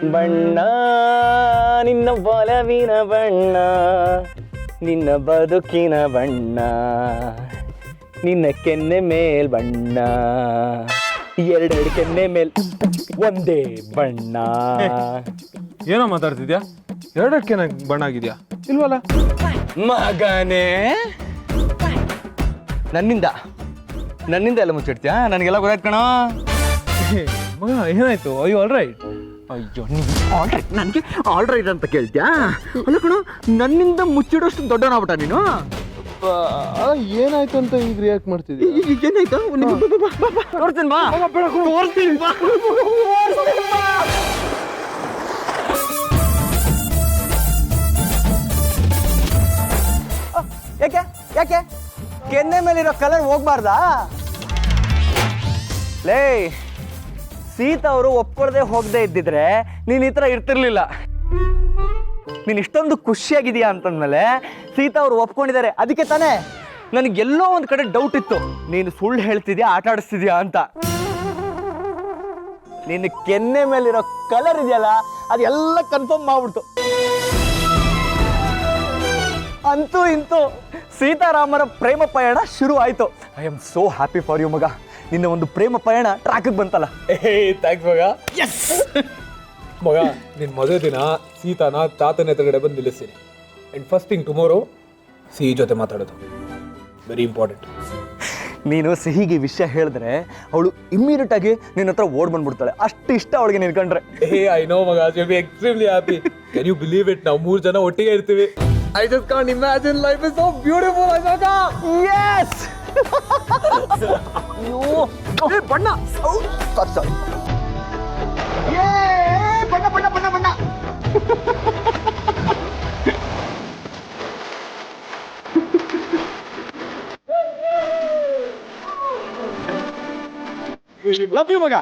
ಬಣ್ಣ ನಿನ್ನ ಒಲವಿನ ಬಣ್ಣ, ನಿನ್ನ ಬದುಕಿನ ಬಣ್ಣ, ನಿನ್ನ ಕೆನ್ನೆ ಮೇಲ್ ಬಣ್ಣ, ಎರಡೆರಡು ಕೆನ್ನೆ ಮೇಲ್ ಒಂದೇ ಬಣ್ಣ. ಏನೋ ಮಾತಾಡ್ತಿದ್ಯಾ? ಎರಡಕ್ಕೆ ಬಣ್ಣ ಆಗಿದ್ಯಾ ಇಲ್ವಲ್ಲ? ಮಗನೇ, ನನ್ನಿಂದ ಎಲ್ಲ ಮುಚ್ಚಿಡ್ತೀಯಾ? ನನಗೆಲ್ಲ ಗೊತ್ತಾಯ್ತು ಕಣೋ. ಮಗ ಏನಾಯ್ತು? ಅಯ್ಯೋ ಆಲ್ ರೈಟ್. ಅಯ್ಯೋ ನೀನು ಆಲ್ ರೈಟ್, ನನಗೆ ಆಲ್ ರೈಟ್ ಅಂತ ಕೇಳ್ತೀಯಾ? ಅಲ್ಲ ಕಣೋ, ನನ್ನಿಂದ ಮುಚ್ಚಿಡೋಷ್ಟು ದೊಡ್ಡವನಾಗ್ಬಿಟ್ಟ ನೀನು. ಏನಾಯ್ತು ಅಂತ ಈಗ ರಿಯಾಕ್ಟ್ ಮಾಡ್ತಿದ್ಯಾ? ಏನಾಯ್ತು? ತೋರ್ತೀನಿ ಬಾ. ತೋರ್ತೀನಿ ಬಾ. ಯಾಕೆ ಯಾಕೆ ಕೆನ್ನೆ ಮೇಲಿರೋ ಕಲರ್ ಹೋಗ್ಬಾರ್ದಾ? ಲೇ, ಸೀತಾ ಅವರು ಒಪ್ಕೊಳ್ದೆ ಹೋಗದೆ ಇದ್ದಿದ್ರೆ ನೀನು ಈ ಥರ ಇರ್ತಿರ್ಲಿಲ್ಲ. ನೀನು ಇಷ್ಟೊಂದು ಖುಷಿಯಾಗಿದೆಯಾ ಅಂತಂದ್ಮೇಲೆ ಸೀತಾ ಅವರು ಒಪ್ಕೊಂಡಿದ್ದಾರೆ, ಅದಕ್ಕೆ ತಾನೇ ನನಗೆಲ್ಲೋ ಒಂದು ಕಡೆ ಡೌಟ್ ಇತ್ತು, ನೀನು ಸುಳ್ಳು ಹೇಳ್ತಿದ್ಯಾ ಆಟ ಆಡಿಸ್ತಿದ್ಯಾ ಅಂತ. ನಿನ್ನ ಕೆನ್ನೆ ಮೇಲಿರೋ ಕಲರ್ ಇದೆಯಲ್ಲ, ಅದೆಲ್ಲ ಕನ್ಫರ್ಮ್ ಮಾಡ್ಬಿಡ್ತು. ಅಂತೂ ಇಂತೂ ಸೀತಾರಾಮರ ಪ್ರೇಮ ಪಯಣ ಶುರು ಆಯ್ತು. I am so happy for you ಮಗ. ನಿನ್ನ ಒಂದು ಪ್ರೇಮ ಪಯಣ ಟ್ರ್ಯಾಕಿಗೆ ಬಂತಲ್ಲ. ಥ್ಯಾಂಕ್ಸ್ ಮಗ. ಎಸ್ ಮಗ, ನಿನ್ನ ಮದುವೆ ದಿನ ಸೀತಾನ ತಾತನ ಎದುರುಗಡೆ ಬಂದು ನಿಲ್ಲಿಸ್ತೀನಿ. ಆ್ಯಂಡ್ ಫಸ್ಟ್ ಥಿಂಗ್ ಟುಮಾರೋ ಸಿಹಿ ಜೊತೆ ಮಾತಾಡೋದು ವೆರಿ ಇಂಪಾರ್ಟೆಂಟ್. ನೀನು ಸಿಹಿಗೆ ವಿಷಯ ಹೇಳಿದ್ರೆ ಅವಳು ಇಮ್ಮಿಡಿಯೇಟ್ ಆಗಿ ನಿನ್ನ ಹತ್ರ ಓಡ್ ಬಂದ್ಬಿಡ್ತಾಳೆ, ಅಷ್ಟು ಇಷ್ಟ ಅವಳಿಗೆ ನಿನ್ಕೊಂಡ್ರೆ. ಐ ನೋ ಮಗ, I will be extremely happy. Can you believe it? ನಾವು 3 ಜನ ಒಟ್ಟಿಗೆ ಇರ್ತೀವಿ. I just can't imagine, life is so beautiful, Ashoka. Yes. ಅಯ್ಯೋ, ಬಣ್ಣ. ಸಾರಿ. ಬಣ್ಣ. Love you, ಮಗ.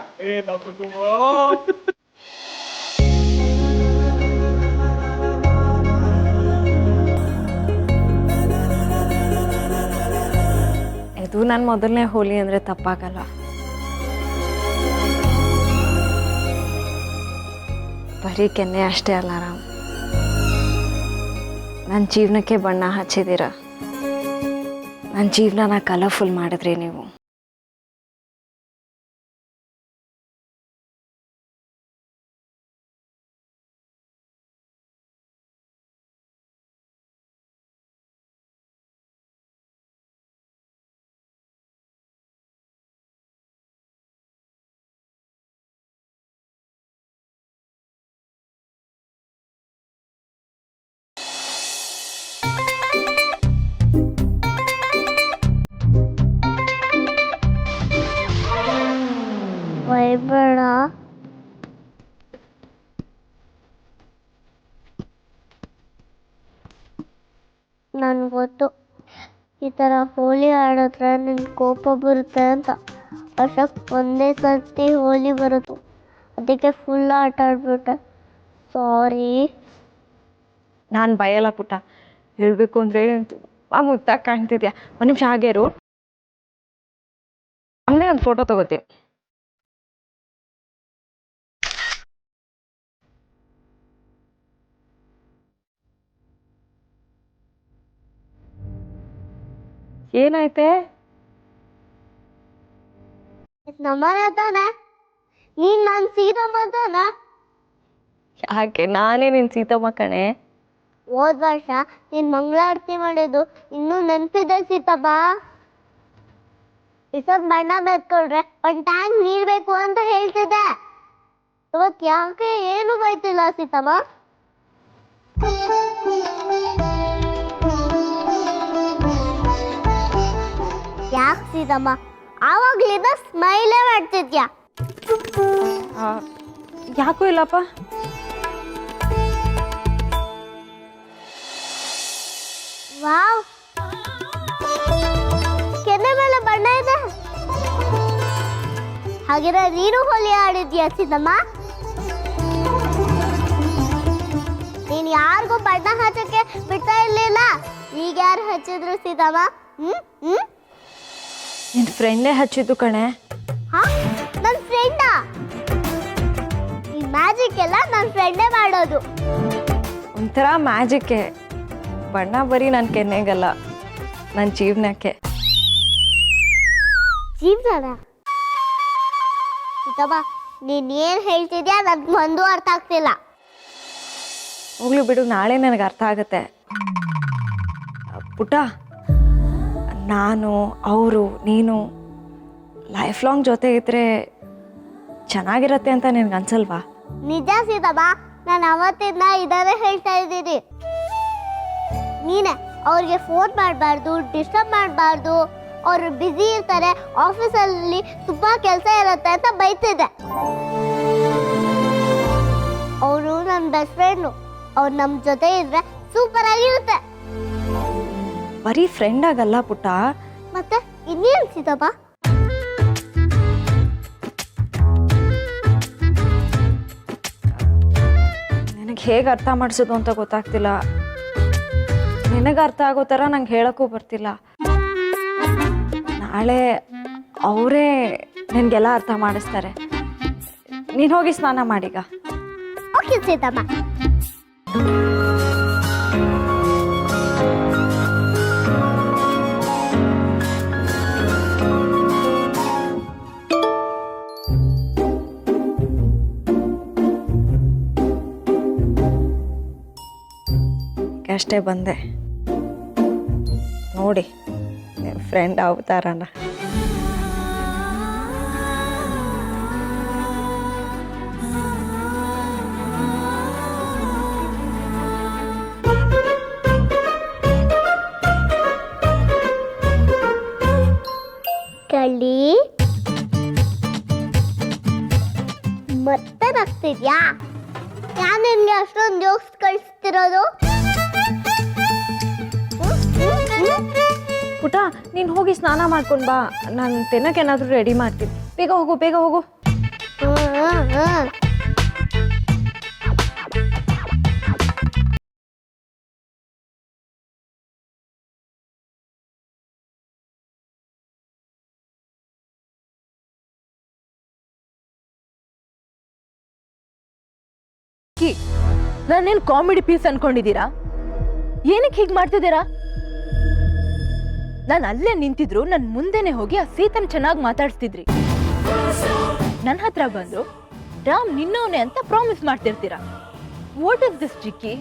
ಇದು ನನ್ನ ಮೊದಲನೇ ಹೋಲಿ ಅಂದರೆ ತಪ್ಪಾಗಲ್ಲ. ಬರೀ ಕೆನ್ನೆ ಅಷ್ಟೇ ಅಲ್ಲ ರಾಮ್, ನನ್ನ ಜೀವನಕ್ಕೆ ಬಣ್ಣ ಹಚ್ಚಿದ್ದೀರ, ನನ್ನ ಜೀವನನ ಕಲರ್ಫುಲ್ ಮಾಡಿದ್ರಿ ನೀವು. ಬೇಡ, ನನ್ಗೆ ಗೊತ್ತು ಈ ಥರ ಹೋಲಿ ಆಡಿದ್ರೆ ನಿನ್ಗೆ ಕೋಪ ಬರುತ್ತೆ ಅಂತ. ವರ್ಷಕ್ಕೆ ಒಂದೇ ಸರ್ತಿ ಹೋಲಿ ಬರುತ್ತೆ, ಅದಕ್ಕೆ ಫುಲ್ ಆಟ ಆಡ್ಬಿಟ್ಟೆ. ಸಾರಿ. ನಾನು ಭಯಲ್ಲ ಪುಟ್ಟ, ಹೇಳಬೇಕು ಅಂದರೆ ತುಂಬ ಮುದ್ದಾಗಿ ಕಾಣ್ತಿದ್ಯಾ. ಒಂದು ನಿಮಿಷ ಹಾಗೆ ಇರು, ಆಮೇಲೆ ಒಂದು ಫೋಟೋ ತಗೋತೀನಿ. ಏನಾಯ್ತೆ? ನಮ್ಮನೆ ತಾನೆ, ನೀನ್ ನನ್ನ ಸೀತಮ್ಮ ತಾನೆ? ಯಾಕೆ, ನಾನೇ ನಿನ್ನ ಸೀತಮ್ಮ ಕಣೆ. ಹೋದ ವರ್ಷ ನೀನ್ ಮಂಗಳಾರತಿ ಮಾಡಿದ್ದು ಇನ್ನೂ ನೆನಪಿದೆ ಸೀತಮ್ಮ. ಇಷ್ಟೊಂದು ಬಣ್ಣ ಬೆತ್ಕೊಂಡ್ರೆ ಒಂದು ಟ್ಯಾಂಕ್ ನೀರ್ ಬೇಕು ಅಂತ ಹೇಳ್ತಿದ್ದೆ. ಇವತ್ತು ಯಾಕೆ ಏನು ಬೈತಿಲ್ಲ ಸೀತಮ್ಮ? ಯಾಕೆ ಸೀತಮ್ಮ ಆವಾಗ್ಲಿಂದ ಸ್ಮೈಲೇ ಮಾಡ್ತಿದ್ಯಾ? ಯಾಕೂ ಇಲ್ಲಪ್ಪ. ವಾವ್, ಕೆನ್ನೆ ಮೇಲೆ ಬಣ್ಣ ಇದೆ. ಹಾಗಿದ್ರೆ ನೀನು ಹೋಲಿ ಆಡಿದ್ಯಾ ಸೀತಮ್ಮ? ನೀನು ಯಾರಿಗೂ ಬಣ್ಣ ಹಚ್ಚಕ್ಕೆ ಬಿಡ್ತಾ ಇರ್ಲಿಲ್ಲ, ಈಗ ಯಾರು ಹಚ್ಚಿದ್ರು ಸೀತಮ್ಮ? ನಿನ್ನ ಫ್ರೆಂಡೇ ಹಚ್ಚಿದ್ದು ಕಣೆ. ಹಾ, ನನ್ನ ಫ್ರೆಂಡಾ? ಈ ಮ್ಯಾಜಿಕ್ ಎಲ್ಲ ನನ್ನ ಫ್ರೆಂಡೇ ಮಾಡೋದು. ಒಂಥರ ಮ್ಯಾಜಿಕ್ಕೆ. ಬಣ್ಣ ಬರೀ ನನ್ನ ಕೆನ್ನೆಗಲ್ಲ, ನನ್ನ ಜೀವನಕ್ಕೆ. ಜೀವನ ಸೀತಮ್ಮ, ನೀನ್ ಏನ್ ಹೇಳ್ತಿದ್ಯಾ ನನ್ಗೆ ಒಂದು ಅರ್ಥ ಆಗ್ತಿಲ್ಲ. ಹೋಗ್ಲಿ ಬಿಡು, ನಾಳೆ ನನಗೆ ಅರ್ಥ ಆಗುತ್ತೆ. ಪುಟ್ಟ, ನಾನು ಅವರು ನೀನು ಲೈಫ್ ಲಾಂಗ್ ಜೊತೆ ಇದ್ರೆ ಚೆನ್ನಾಗಿರತ್ತೆ ಅಂತ ನಿನ್ಗೆ ಅನ್ಸಲ್ವಾ? ನಿಜ ಸೀತಮ್ಮ, ನಾನು ಅವತ್ತಿಂದ ಇದನ್ನೇ ಹೇಳ್ತಾ ಇದ್ದೀನಿ. ನೀನೆ ಅವ್ರಿಗೆ ಫೋನ್ ಮಾಡಬಾರ್ದು, ಡಿಸ್ಟರ್ಬ್ ಮಾಡಬಾರ್ದು, ಅವರು ಬ್ಯುಸಿ ಇರ್ತಾರೆ, ಆಫೀಸಲ್ಲಿ ತುಂಬಾ ಕೆಲಸ ಇರುತ್ತೆ ಅಂತ ಬೈತಿದ್ದೆ. ಅವರು ನನ್ನ ಬೆಸ್ಟ್ ಫ್ರೆಂಡು, ಅವ್ರು ನಮ್ಮ ಜೊತೆ ಇದ್ರೆ ಸೂಪರ್ ಆಗಿರುತ್ತೆ. ಬರೀ ಫ್ರೆಂಡ್ ಆಗಲ್ಲ ಪುಟ್ಟ. ಮತ್ತೆ ಇನ್ನೇನು ಸೀತಮ್ಮ? ನನಗೆ ಹೇಗೆ ಅರ್ಥ ಮಾಡಿಸೋದು ಅಂತ ಗೊತ್ತಾಗ್ತಿಲ್ಲ. ನಿನಗೆ ಅರ್ಥ ಆಗೋ ಥರ ನಂಗೆ ಹೇಳೋಕ್ಕೂ ಬರ್ತಿಲ್ಲ. ನಾಳೆ ಅವರೇ ನಿನಗೆಲ್ಲ ಅರ್ಥ ಮಾಡಿಸ್ತಾರೆ. ನೀನು ಹೋಗಿ ಸ್ನಾನ ಮಾಡೀಗ. ಓಕೆ ಸೀತಮ್ಮ. ಅಷ್ಟೇ ಬಂದೆ ನೋಡಿ ನಿಮ್ಮ ಫ್ರೆಂಡ್ ಅವತಾರನ. ಕಳ್ಳಿ ಮತ್ತೆ ನಗ್ತಿದ್ಯಾ? ಯಾರು ನಿನ್ಗೆ ಅಷ್ಟೊಂದು ಜೋಕ್ಸ್ ಕಳಿಸ್ತಿರೋದು? ಪುಟ, ನೀನು ಹೋಗಿ ಸ್ನಾನ ಮಾಡ್ಕೊಂಡು ಬಾ. ನಾನು ತಿನ್ನಕ್ಕೆ ಏನಾದರೂ ರೆಡಿ ಮಾಡ್ತೀನಿ. ಬೇಗ ಹೋಗು, ಬೇಗ ಹೋಗು. ನಾನೇನು ಕಾಮಿಡಿ ಪೀಸ್ ಅನ್ಕೊಂಡಿದ್ದೀರಾ? ಏನಕ್ಕೆ ಹೀಗೆ ಮಾಡ್ತಿದ್ದೀರಾ? ನಾನು ಅಲ್ಲೇ ನಿಂತಿದ್ರು ನನ್ನ ಮುಂದೆನೆ ಹೋಗಿ ಆ ಸೀತನ ಚೆನ್ನಾಗಿ ಮಾತಾಡ್ಸ್ತಿದ್ರಿ. ನನ್ನ ಹತ್ರ ಬಂದು ರಾಮ್ ನಿನ್ನವನೇ ಅಂತ ಪ್ರಾಮಿಸ್ ಮಾಡ್ತಿರ್ತೀರಾ. What is this Chikki?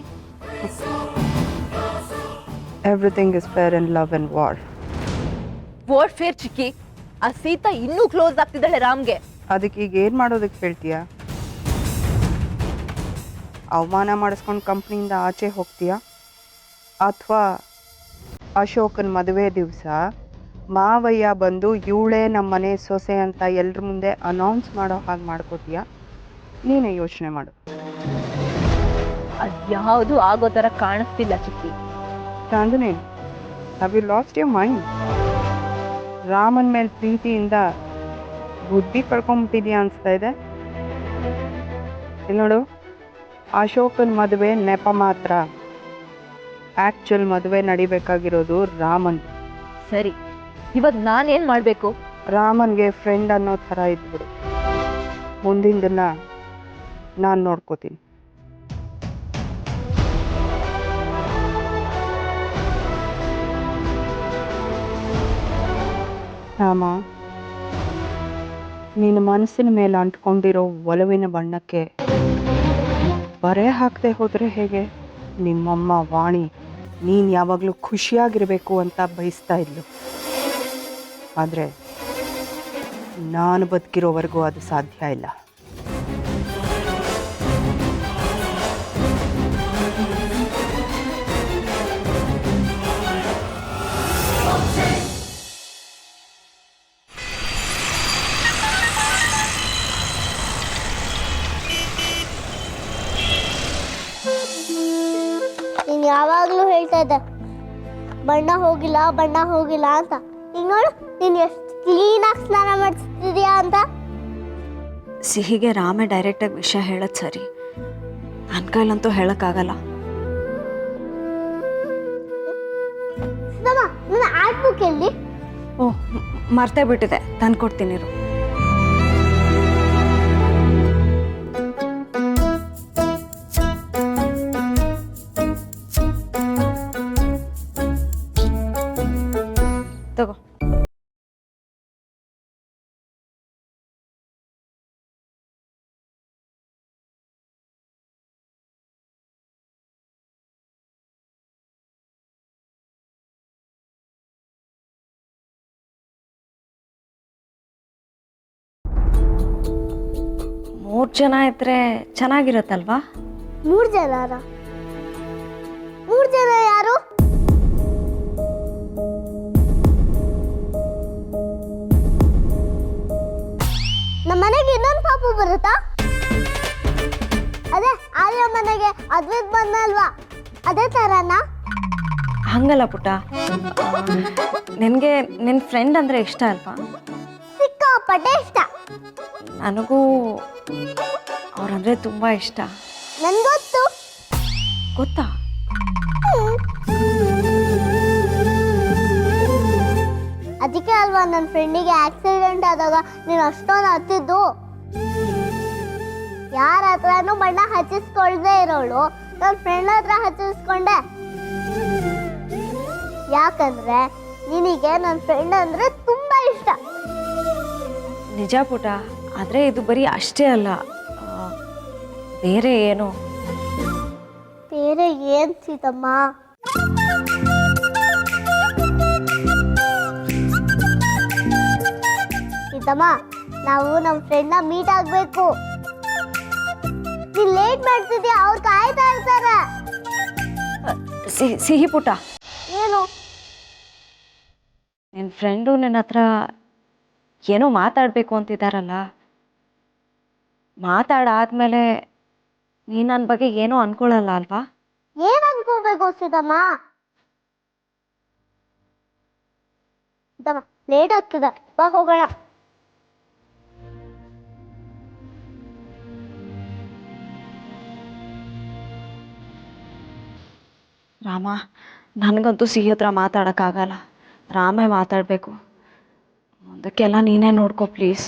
Everything is fair in love and war. What fair Chikki? ಆ ಸೀತಾ ಇನ್ನೂ ಕ್ಲೋಸ್ ಆಗ್ತಿದ್ದಾಳೆ ರಾಮ್ಗೆ. ಅದಕ್ಕೆ ಈಗ ಏನು ಮಾಡೋದಕ್ಕೆ ಹೇಳ್ತೀಯಾ? ಅವಮಾನ ಮಾಡಿಸ್ಕೊಂಡು ಕಂಪ್ನಿಯಿಂದ ಆಚೆ ಹೋಗ್ತೀಯಾ, ಅಥವಾ ಅಶೋಕನ ಮದುವೆ ದಿವಸ ಮಾವಯ್ಯ ಬಂದು ಇವಳೇ ನಮ್ಮ ಮನೆ ಸೊಸೆ ಅಂತ ಎಲ್ರ ಮುಂದೆ ಅನೌನ್ಸ್ ಮಾಡೋ ಹಾಗೆ ಮಾಡ್ಕೋತೀಯಾ? ನೀನೇ ಯೋಚನೆ ಮಾಡು. ಅದ್ಯಾವುದು ಆಗೋ ಥರ ಕಾಣಿಸ್ತಿಲ್ಲ Chikki. Chandni, have you lost your mind? ರಾಮನ್ ಮೇಲೆ ಪ್ರೀತಿಯಿಂದ ಬುದ್ಧಿ ಕಳ್ಕೊಂಬಿಟ್ಟಿದ್ಯಾ ಅನಿಸ್ತಾ ಇದೆ. ಇಲ್ಲಿ ನೋಡು, ಅಶೋಕನ ಮದುವೆ ನೆಪ ಮಾತ್ರ. ಆ್ಯಕ್ಚುಲ್ ಮದುವೆ ನಡಿಬೇಕಾಗಿರೋದು ರಾಮನ್. ಸರಿ, ಇವಾಗ ನಾನೇನು ಮಾಡಬೇಕು? ರಾಮನ್ಗೆ ಫ್ರೆಂಡ್ ಅನ್ನೋ ಥರ ಇದ್ಬಿಡು. ಮುಂದಿನ ನಾನು ನೋಡ್ಕೋತೀನಿ. ರಾಮ, ನಿನ್ನ ಮನಸ್ಸಿನ ಮೇಲೆ ಅಂಟ್ಕೊಂಡಿರೋ ಒಲವಿನ ಬಣ್ಣಕ್ಕೆ ಬರೆ ಹಾಕದೆ ಹೋದರೆ ಹೇಗೆ? ನಿಮ್ಮಮ್ಮ ವಾಣಿ ನೀನು ಯಾವಾಗಲೂ ಖುಷಿಯಾಗಿರಬೇಕು ಅಂತ ಬಯಸ್ತಾ ಇದ್ಲು. ಆದರೆ ನಾನು ಬದುಕಿರೋವರೆಗೂ ಅದು ಸಾಧ್ಯ ಇಲ್ಲ. ನೀನು ಯಾವಾಗಲೂ ಹೇಳ್ತಾ ಇದ್ದೆ ಬಣ್ಣ ಹೋಗಿಲ್ಲ ಬಣ್ಣ ಹೋಗಿಲ್ಲ ಅಂತ. ಈಗ ನೋಡು ನೀನು ಎಷ್ಟು ಕ್ಲೀನಾಗಿ ಸ್ನಾನ ಮಾಡಿಸ್ತಿದ್ಯಾ ಅಂತ. ಸಿಹಿಗೆ ರಾಮೇ ಡೈರೆಕ್ಟಾಗಿ ವಿಷಯ ಹೇಳೋದು ಸರಿ. ನನ್ನ ಕೈಲಂತೂ ಹೇಳೋಕ್ಕಾಗಲ್ಲ. ನನ್ನ ಆರ್ಟ್ ಬುಕ್ ಎಲ್ಲಿ? ಓಹ್, ಮರ್ತೇ ಬಿಟ್ಟಿದೆ, ತಂದು ಕೊಡ್ತೀನಿ. ತಗೋ. ಮೂರು ಜನ ಇದ್ರೆ ಚೆನ್ನಾಗಿರತ್ತಲ್ವಾ? 3 ಜನರ? 3 ಜನ ಯಾರು? ನಮ್ಮ ಮನೆಗೆ ಇನ್ನೊಂದು ಪಾಪು ಬರುತ್ತಾ? ಅದೇ ಆರ್ಯ ಮನೆಗೆ ಅದ್ವೈತ್ ಬಂದಲ್ವಾ, ಅದೇ ತರನಾ? ಹಂಗಲ್ಲ ಪುಟ್ಟ, ನಿನಗೆ ನಿನ್ನ ಫ್ರೆಂಡ್ ಅಂದರೆ ಇಷ್ಟ ಅಲ್ವಾ? ಸಿಕ್ಕಾಪಟ್ಟೆ ಇಷ್ಟ. ನನಗೂ ಅವರಂದರೆ ತುಂಬ ಇಷ್ಟ. ನನ್ಗೊತ್ತು. ಗೊತ್ತಾ? ಅದಕ್ಕೆ ಅಲ್ವಾ ನನ್ನ ಫ್ರೆಂಡಿಗೆ ಆಕ್ಸಿಡೆಂಟ್ ಆದಾಗ ನೀನು ಅಷ್ಟೊಂದು ಹತ್ತಿದ್ದು. ಯಾರ ಹತ್ರನೂ ಬಣ್ಣ ಹಚ್ಚಿಸ್ಕೊಳ್ದೇ ಇರೋಳು ನನ್ನ ಫ್ರೆಂಡ್ ಹತ್ರ ಹಚ್ಚಿಸ್ಕೊಂಡೆ. ಯಾಕಂದ್ರೆ ನಿನಗೆ ನನ್ನ ಫ್ರೆಂಡ್ ಅಂದ್ರೆ ತುಂಬಾ ಇಷ್ಟ. ನಿಜ ಪುಟ, ಆದರೆ ಇದು ಬರೀ ಅಷ್ಟೇ ಅಲ್ಲ, ಬೇರೆ ಏನು. ಬೇರೆ ಏನ್ ಸೀತಮ್ಮ? ಸೀತಮ್ಮ, ನಾವು ನಮ್ಮ ಫ್ರೆಂಡ್ನ ಮೀಟ್ ಆಗ್ಬೇಕು. ನೀನ್ ಲೇಟ್ ಮಾಡ್ತಿದ್ಯಾ, ಅವ್ರು ಕಾಯ್ತಾ ಇರ್ತಾರೆ. ಸಿಹಿ ಪುಟ, ಏನು? ನಿನ್ನ ಫ್ರೆಂಡು ನನ್ನ ಹತ್ರ ಏನೋ ಮಾತಾಡಬೇಕು ಅಂತಿದ್ದಾರಲ್ಲ, ಮಾತಾಡಾದ್ಮೇಲೆ ನೀನು ನನ್ನ ಬಗ್ಗೆ ಏನೋ ಅನ್ಕೊಳ್ಳಲ್ಲ ಅಲ್ವಾ? ಏನ್ ಅನ್ಕೋಬೇಕು ಸೀತಮ್ಮ? ಸೀತಮ್ಮ, ಲೇಟ್ ಆಗ್ತದ, ಬಾ ಹೋಗೋಣ. ರಾಮ, ನನಗಂತೂ ಸಿಹಿ ಹತ್ರ ಮಾತಾಡೋಕ್ಕಾಗಲ್ಲ. ರಾಮೇ ಮಾತಾಡಬೇಕು. ಮುಂದಕ್ಕೆಲ್ಲ ನೀನೇ ನೋಡ್ಕೊ ಪ್ಲೀಸ್.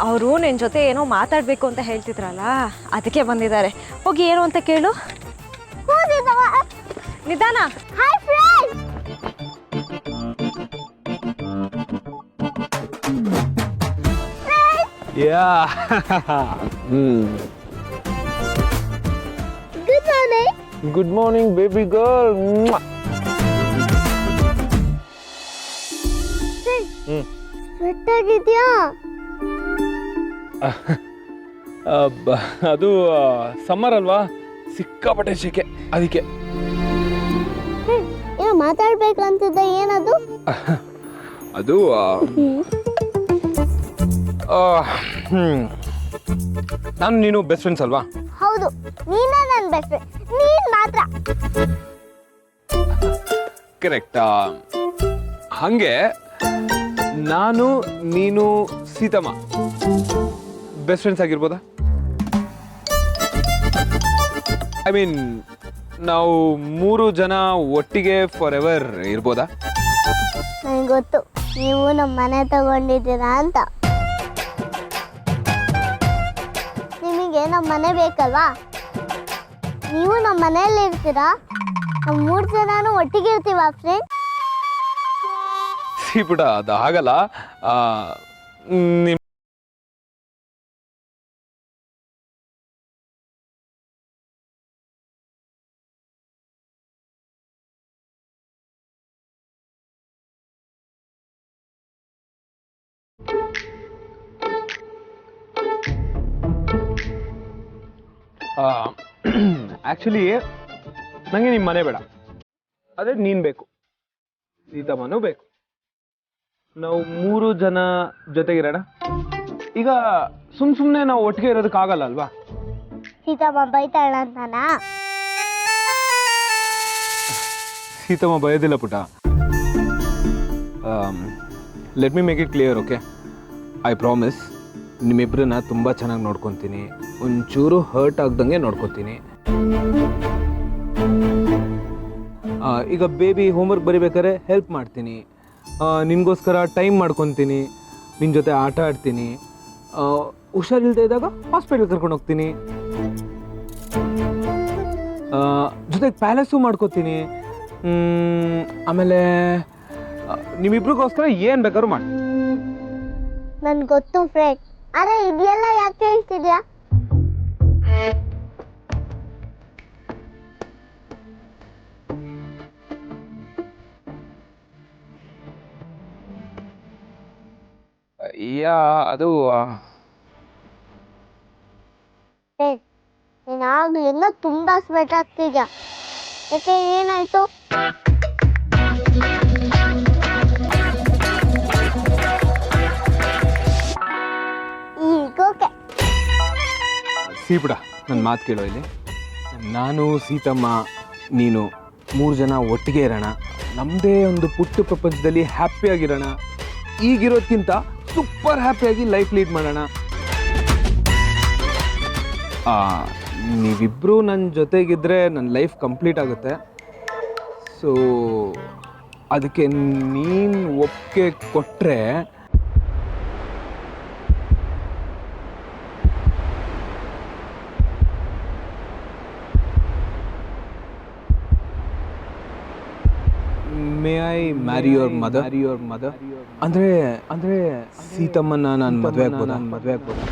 ಅವರು ನಿನ್ನ ಜೊತೆ ಏನೋ ಮಾತಾಡಬೇಕು ಅಂತ ಹೇಳ್ತಿದ್ರಲ್ಲ, ಅದಕ್ಕೆ ಬಂದಿದ್ದಾರೆ. ಹೋಗಿ ಏನು ಅಂತ ಕೇಳು. ನಿಧಾನ. Hi friend. Good morning. Good morning baby girl. Sweat ಆಗಿದ್ಯಾ? ಅದು ಸಮ್ಮರ್ ಅಲ್ವಾ, ಸಿಕ್ಕಾಪಟ್ಟೆ ಶೆಕೆ, ಅದಕ್ಕೆ. ಏನೋ ಮಾತಾಡ್ಬೇಕಂತಿದ್ದೆ, ಏನದು? ಅದು ನಾನು ನೀನು ಬೆಸ್ಟ್ ಫ್ರೆಂಡ್ಸ್ ಅಲ್ವಾ? ಹೌದು, ನೀನೇ ನನ್ನ ಬೆಸ್ಟ್ ಫ್ರೆಂಡ್. ನೀನ್ ಮಾತ್ರ. ಕರೆಕ್ಟ್. ಹಂಗೆ ನಾನು ನೀನು ಸೀತಮ್ಮ ಬೆಸ್ಟ್ ಫ್ರೆಂಡ್ಸ್ ಆಗಿರ್ಬೋದಾ? ಐ ಮೀನ್, ನಾವು 3 ಜನ ಒಟ್ಟಿಗೆ ಫಾರ್ ಎವರ್ ಇರ್ಬೋದಾ? ನನಗೆ ಗೊತ್ತು, ನೀವು ನಮ್ಮ ಮನೆ ತಗೊಂಡಿದ್ದೀರಾ ಅಂತ. ನಿಮಗೆ ನಮ್ಮ ಮನೆ ಬೇಕಲ್ವಾ? ನೀವು ನಮ್ಮ ಮನೆಯಲ್ಲಿ ಇರ್ತೀರಾ? ನಾವು 3 ಜನನೂ ಒಟ್ಟಿಗೆ ಇರ್ತೀವ ಫ್ರೆಂಡ್. ಸಿ ಪುಟ, ಅದು ಆಗಲ್ಲ. ನಿಮ್ ಆ್ಯಕ್ಚುಲಿ ನನಗೆ ನಿಮ್ಮ ಮನೆ ಬೇಡ. ಅದೇ ನೀನು ಬೇಕು, ಸೀತಮ್ಮನೂ ಬೇಕು. ನಾವು 3 ಜನ ಜೊತೆಗಿರೋಣ. ಈಗ ಸುಮ್ಮನೆ ನಾವು ಒಟ್ಟಿಗೆ ಇರೋದಕ್ಕಾಗಲ್ಲ ಅಲ್ವಾ? ಸೀತಮ್ಮ ಬೈತಾಳ ಅಂತಾನಾ? ಸೀತಮ್ಮ ಬಯೋದಿಲ್ಲ ಪುಟ. Let me make it clear, okay? I promise ನಿಮ್ಮಿಬ್ಬರನ್ನ ತುಂಬ ಚೆನ್ನಾಗಿ ನೋಡ್ಕೊತೀನಿ, ಒಂಚೂರು ಹರ್ಟ್ ಆಗ್ದಂಗೆ ನೋಡ್ಕೊತೀನಿ. ಈಗ ಬೇಬಿ ಹೋಮ್ವರ್ಕ್ ಬರಿಬೇಕಾದ್ರೆ ಹೆಲ್ಪ್ ಮಾಡ್ತೀನಿ, ನಿನಗೋಸ್ಕರ ಟೈಮ್ ಮಾಡ್ಕೊತೀನಿ, ನಿನ್ನ ಜೊತೆ ಆಟ ಆಡ್ತೀನಿ, ಹುಷಾರಿಲ್ಲದೆ ಇದ್ದಾಗ ಹಾಸ್ಪಿಟಲ್ ಕರ್ಕೊಂಡು ಹೋಗ್ತೀನಿ, ಜೊತೆಗೆ ಪ್ಯಾಲೇಸು ಮಾಡ್ಕೋತೀನಿ. ಆಮೇಲೆ ನಿಮ್ಮಿಬ್ರಿಗೋಸ್ಕರ ಏನು ಬೇಕಾದ್ರೂ ಮಾಡಿ. ನನ್ ಗೊತ್ತು ಫ್ರೆಂಡ್, ಅರೆ ಇದೆಲ್ಲ ಯಾಕೆ ಹೇಳ್ತಿದ್ಯಾ? ಅದು ನೀನ್ ಆಗ್ಲಿಂದ ತುಂಬಾ ಸ್ವೆಟ್ ಆಗ್ತಿದ್ಯಾ, ಯಾಕೆ ಏನಾಯ್ತು? ಈಗೋಕೆ ಸೀಬಿಡ, ನನ್ನ ಮಾತು ಕೇಳೋ ಇಲ್ಲಿ. ನಾನು, ಸೀತಮ್ಮ, ನೀನು 3 ಜನ ಒಟ್ಟಿಗೆ ಇರೋಣ, ನಮ್ಮದೇ ಒಂದು ಪುಟ್ಟ ಪ್ರಪಂಚದಲ್ಲಿ ಹ್ಯಾಪಿಯಾಗಿರೋಣ. ಈಗಿರೋದ್ಕಿಂತ ಸೂಪರ್ ಹ್ಯಾಪಿಯಾಗಿ ಲೈಫ್ ಲೀಡ್ ಮಾಡೋಣ. ನೀವಿಬ್ಬರು ನನ್ನ ಜೊತೆಗಿದ್ರೆ ನನ್ನ ಲೈಫ್ ಕಂಪ್ಲೀಟ್ ಆಗುತ್ತೆ. ಸೊ ಅದಕ್ಕೆ ನೀನು ಒಪ್ಪಿಗೆ ಕೊಟ್ಟರೆ may I marry your mother? ಅಂದ್ರೆ ಸೀತಮ್ಮನ ನಾನು ಮದುವೆ ಆಗ್ಬೋದು.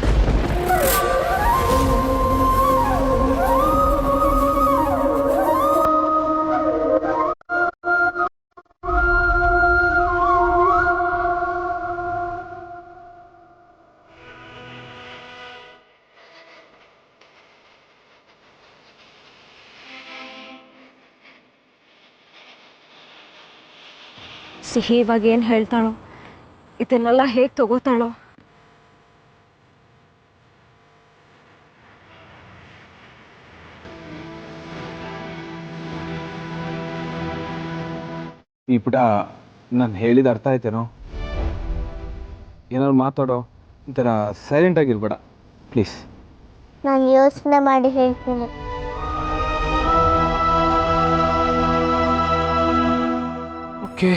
ಸಿಹಿ ಇವಾಗ ಏನು ಹೇಳ್ತಾಳೋ, ಇದನ್ನೆಲ್ಲ ಹೇಗೆ ತಗೋತಾಳೋ? ಈ ಪುಟ ನಾನು ಹೇಳಿದ ಅರ್ಥ ಆಯ್ತೇನೋ? ಏನಾದ್ರು ಮಾತಾಡೋ, ಒಂಥರ ಸೈಲೆಂಟ್ ಆಗಿರ್ಬೇಡ ಪ್ಲೀಸ್. ನಾನು ಯೋಚನೆ ಮಾಡಿ ಹೇಳ್ತೀನಿ. ಓಕೆ.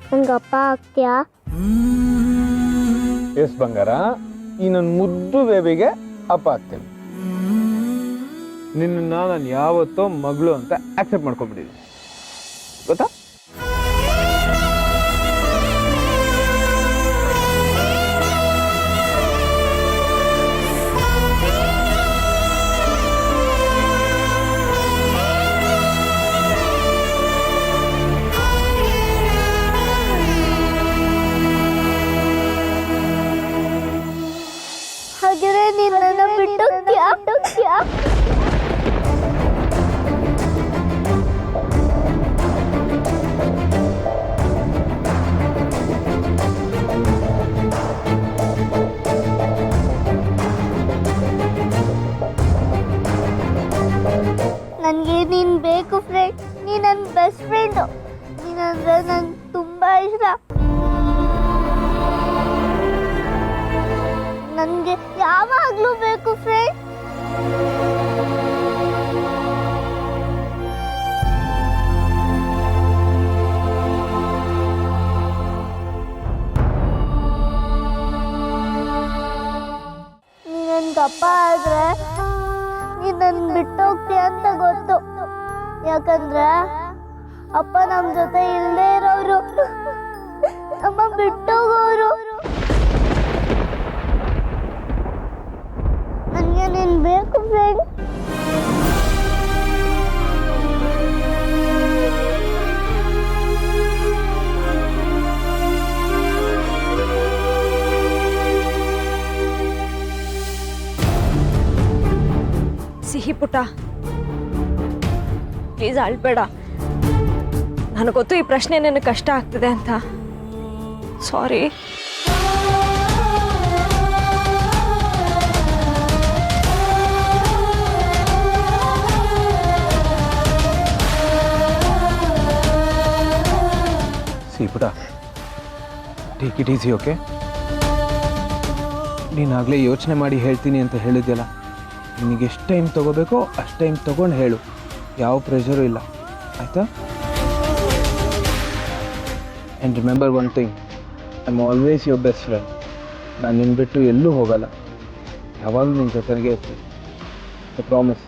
ನಂಗೆ ಅಪ್ಪ ಆಗ್ತೀಯಾ? ಎಸ್ ಬಂಗಾರ, ಈ ನನ್ನ ಮುದ್ದು ಬೇಬಿಗೆ ಅಪ್ಪ ಆಗ್ತೇನೆ. ನಿನ್ನ ನಾನು ಯಾವತ್ತೋ ಮಗಳು ಅಂತ ಆಕ್ಸೆಪ್ಟ್ ಮಾಡ್ಕೊಂಡ್ಬಿಟ್ಟಿದ್ದೀನಿ, ಗೊತ್ತಾ? ಹಾಗಿದ್ರೆ ನೀನು ನನ್ನ ಬಿಟ್ಟು ನನ್ನ ಬೆಸ್ಟ್ ಫ್ರೆಂಡು. ನೀನಂದ್ರೆ ನಂಗೆ ತುಂಬ ಇಷ್ಟ. ನನಗೆ ಯಾವಾಗಲೂ ಬೇಕು ಫ್ರೆಂಡ್. ನೀನು ದಪ್ಪ ಆದ್ರೆ ನೀನು ನನ್ನ ಬಿಟ್ಟು ಹೋಗ್ತೀಯ ಅಂತ ಗೊತ್ತು. ಯಾಕಂದ್ರೆ ಅಪ್ಪ ನಮ್ಮ ಜೊತೆ ಇಲ್ಲದೆ ಇರೋರು, ಅಮ್ಮ ಬಿಟ್ಟೋಗೋರು. ನನಗೆ ನೀನು ಬೇಕು ಫ್ರೆಂಡ್. ಸಿಹಿ ಪುಟ್ಟ, ಪ್ಲೀಸ್ ಅಳ್ಬೇಡ. ನನಗೆ ಗೊತ್ತು ಈ ಪ್ರಶ್ನೆ ನನಗೆ ಕಷ್ಟ ಆಗ್ತಿದೆ ಅಂತ. ಸಾರಿ. ಸಿಹಿಪುಟ, ಟೇಕ್ ಇಟ್ ಈಸಿ, ಓಕೆ? ನೀನಾಗಲೇ ಯೋಚನೆ ಮಾಡಿ ಹೇಳ್ತೀನಿ ಅಂತ ಹೇಳಿದ್ಯಲ್ಲ, ನಿನಗೆ ಎಷ್ಟು ಟೈಮ್ ತೊಗೋಬೇಕೋ ಅಷ್ಟು ಟೈಮ್ ತೊಗೊಂಡು ಹೇಳು. ಯಾವ ಪ್ರೆಷರು ಇಲ್ಲ, ಆಯಿತಾ? And remember one thing, I am always your best friend. ನಾನು ನಿನ್ನ ಬಿಟ್ಟು ಎಲ್ಲೂ ಹೋಗಲ್ಲ, ಯಾವಾಗಲೂ ನಿನ್ನ ಜೊತೆಗೆ ಇರ್ತೀನಿ. I promise.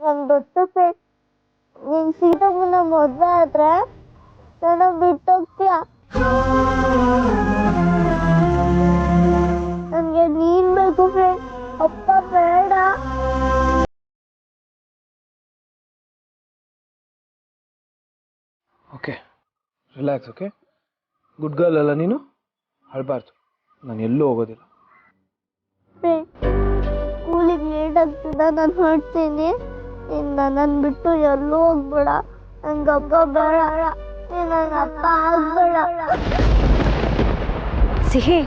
ನನ್ನ ದೊಡ್ಡ ಫ್ರೆಂಡ್, ನೀನು ಸೀತಮ್ಮನ ಮದುವೆ ಆದ್ರೆ ನನ್ನ ಬಿಟ್ಟೋಗ್ತೀಯ. ನನಗೆ ನೀನು ಬೇಕು ಫ್ರೆಂಡ್, ಅಪ್ಪ ಬೇಡ. Okay, relax, okay? Good girl ಅಲ್ಲ ನೀನು, ಅಳಬಾರ್ದು. ನಾನು ಎಲ್ಲೂ ಹೋಗೋದಿಲ್ಲ. ಫ್ರೆಂಡ್, ಸ್ಕೂಲಿಗೆ ಲೇಟ್ ಆಗ್ತದ, ನಾನು ಹೊರಡ್ತೀನಿ. ನೀನು ನನ್ನನ್ನು ಬಿಟ್ಟು ಎಲ್ಲೂ ಹೋಗ್ಬೇಡ. ನಂಗೆ ಅಪ್ಪ ಬೇಡ, ನೀನು ನನ್ನ ಅಪ್ಪ ಆಗ್ಬೇಡ. ಸಿಹಿ,